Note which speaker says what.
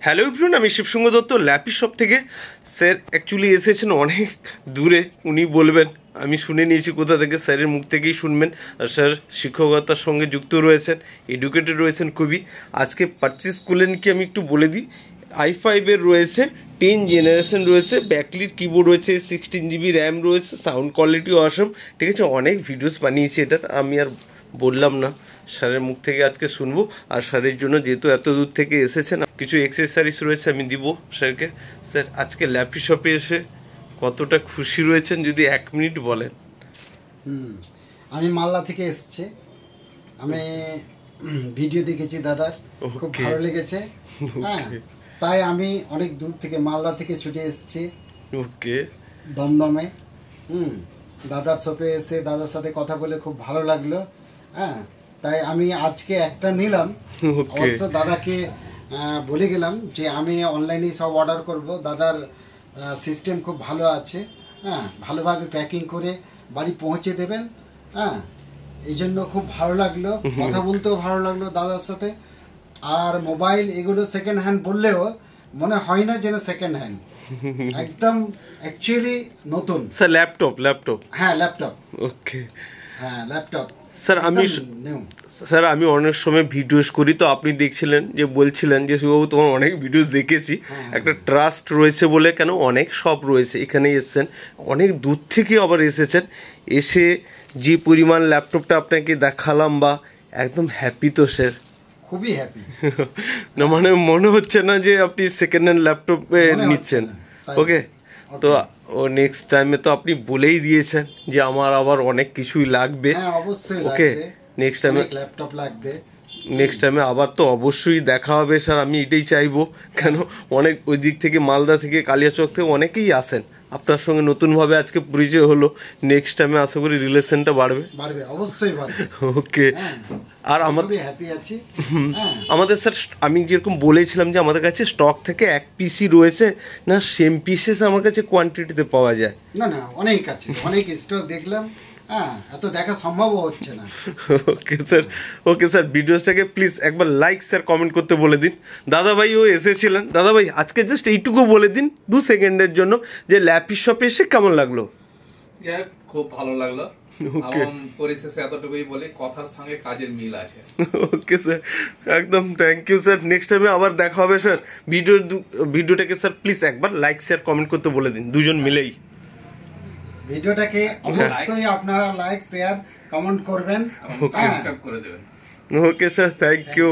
Speaker 1: Hello everyone, আমি শিবসঙ্গ Dutta lappy shop থেকে। Sir actually এসেছেন অনেক দূরে, উনি বলবেন, আমি শুনে নিয়েছি কোথা থেকে, স্যারের মুখ থেকেই শুনবেন। আর স্যার শিক্ষকতার সঙ্গে যুক্ত রয়েছেন, এডুকেটেড রয়েছেন খুবই। আজকে পারচেস করলেন কি আমি একটু বলে দিই। i5-এর রয়েছে 10 জেনারেশন রয়েছে, ব্যাকলিট কিবোর্ড রয়েছে, 16 GB র্যাম রয়েছে, সাউন্ড কোয়ালিটিও অসম, ঠিক আছে। অনেক ভিডিওস বানিয়েছি এটার, আমি আর বললাম না, স্যারের মুখ থেকে আজকে শুনবো। আর স্যারের জন্য যেহেতু এত দূর থেকে এসেছেন, কিছু এক্সেসরিজ রয়েছে আমি দিব স্যারকে। স্যার আজকে ল্যাপি শপে এসে কতটা খুশি রয়েছেন যদি 1 মিনিট বলেন।
Speaker 2: আমি মালদা থেকে এসেছি, আমি ভিডিও দেখেছি দাদার, খুব ভালো লেগেছে। হ্যাঁ, তাই আমি অনেক দূর থেকে মালদা থেকে ছুটে এসেছি
Speaker 1: ওকে
Speaker 2: দমদমে। দাদার শপে এসে দাদার সাথে কথা বলে খুব ভালো লাগলো। হ্যাঁ, তাই আমি আজকে একটা নিলাম। অবশ্য দাদাকে বলে গেলাম যে আমি অনলাইনে সব অর্ডার করব, দাদার সিস্টেম খুব ভালো আছে। হ্যাঁ, ভালোভাবে প্যাকিং করে বাড়ি পৌঁছে দেবেন। হ্যাঁ, এই জন্য খুব ভালো লাগলো, কথা বলতেও ভালো লাগলো দাদার সাথে। আর মোবাইল এগুলো সেকেন্ড হ্যান্ড বললেও মনে হয় না যেন সেকেন্ড হ্যান্ড, একদম অ্যাকচুয়ালি নতুন।
Speaker 1: Sir laptop?
Speaker 2: হ্যাঁ, ল্যাপটপ।
Speaker 1: ওকে,
Speaker 2: হ্যাঁ, ল্যাপটপ।
Speaker 1: স্যার আমি অনেক সময় ভিডিওস করি, তো আপনি দেখছিলেন যে বলছিলেন যে শিববাবু তোমার অনেক ভিডিওস দেখেছি, একটা ট্রাস্ট রয়েছে বলে। কেন, অনেক শপ রয়েছে, এখানেই এসেছেন, অনেক দূর থেকে আবার এসেছেন। এসে যে পরিমাণ ল্যাপটপটা আপনাকে দেখালাম, বা একদম হ্যাপি তো স্যার?
Speaker 2: খুবই হ্যাপি।
Speaker 1: না মানে মনে হচ্ছে না যে আপনি সেকেন্ড হ্যান্ড ল্যাপটপে নিচ্ছেন। ওকে, তো ও নেক্সট টাইমে তো আপনি বলেই দিয়েছেন যে আমার আবার অনেক কিছুই লাগবে।
Speaker 2: হ্যাঁ, অবশ্যই
Speaker 1: ওকে,
Speaker 2: লাগবে,
Speaker 1: নেক্সট টাইমে
Speaker 2: ল্যাপটপ লাগবে।
Speaker 1: নেক্সট টাইমে আবার তো অবশ্যই দেখা হবে স্যার, আমি এটাই চাইবো। কেন, অনেক ওই দিক থেকে মালদা থেকে কালিয়াচক থেকে অনেকেই আসেন, আপনার সঙ্গে নতুনভাবে আজকে পরিচয় হলো। নেক্সট টাইমে আশা করি রিলেশনটা বাড়বে।
Speaker 2: অবশ্যই বাড়বে।
Speaker 1: ওকে, আর
Speaker 2: আমাদের হ্যাপি আছি।
Speaker 1: আমাদের স্যার আমি যেরকম বলেছিলাম যে আমাদের কাছে স্টক থেকে 1 পিসই রয়েছে না, সেম পিসেস আমার কাছে কোয়ান্টিটিতে পাওয়া যায়?
Speaker 2: না, অনেক আছে, অনেক স্টক দেখলাম। হ্যাঁ, এত দেখা সম্ভব হচ্ছে না।
Speaker 1: ওকে স্যার, ভিডিওসটাকে প্লিজ একবার লাইক স্যার কমেন্ট করতে বলে দিন। দাদাভাইও এসেছিলেন, দাদাভাই আজকে জাস্ট এইটুকু বলে দিন 2 সেকেন্ডের জন্য যে ল্যাপি শপে এসে কেমন লাগলো?
Speaker 3: খুব ভালো লাগলো। পরিশেষে এতটুকুই বলি, কথার সঙ্গে কাজের মিল আছে।
Speaker 1: ওকে স্যার, একদম থ্যাংক ইউ স্যার। নেক্সট টাইমে আবার দেখা হবে স্যার। ভিডিওটাকে স্যার প্লিজ একবার লাইক শেয়ার কমেন্ট করতে বলে দিন, দুজন মিলেই।
Speaker 2: ভিডিওটাকে অবশ্যই আপনারা লাইক শেয়ার কমেন্ট করবেন, সাবস্ক্রাইব
Speaker 3: করে দেবেন।
Speaker 1: Okay sir, thank you.